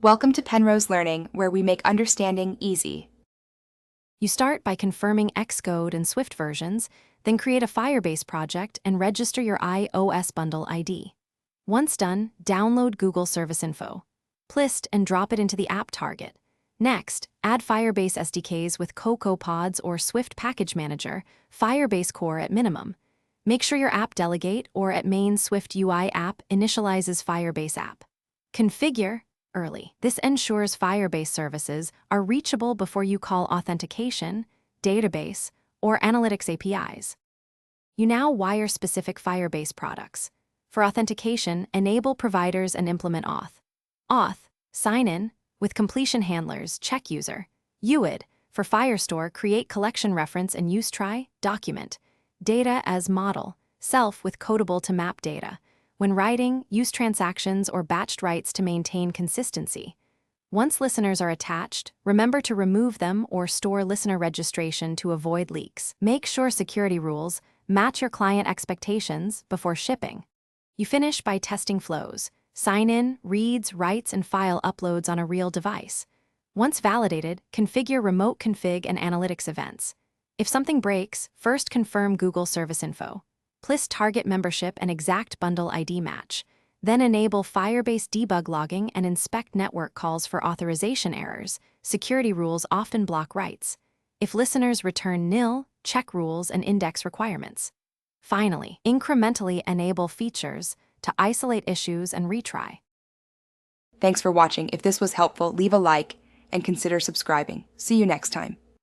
Welcome to Penrose Learning, where we make understanding easy. You start by confirming Xcode and Swift versions, then create a Firebase project and register your iOS bundle ID. Once done, download Google Service Info. List and drop it into the app target. Next, add Firebase SDKs with CocoaPods or Swift Package Manager, Firebase Core at minimum. Make sure your app delegate or at main Swift UI app initializes Firebase app. Configure early. This ensures Firebase services are reachable before you call authentication, database, or analytics APIs. You now wire specific Firebase products. For authentication, enable providers and implement auth, sign in, with completion handlers, check user. UID, for Firestore, create collection reference and use try, document. Data as model, self with codable to map data. When writing, use transactions or batched writes to maintain consistency. Once listeners are attached, remember to remove them or store listener registration to avoid leaks. Make sure security rules match your client expectations before shipping. You finish by testing flows, sign in, reads, writes, and file uploads on a real device. Once validated, configure remote config and analytics events. If something breaks, first confirm Google Service Info. List target membership and exact bundle ID match. Then enable Firebase debug logging and inspect network calls for authorization errors. Security rules often block writes. If listeners return nil, check rules and index requirements. Finally, incrementally enable features to isolate issues and retry. Thanks for watching. If this was helpful, leave a like and consider subscribing. See you next time.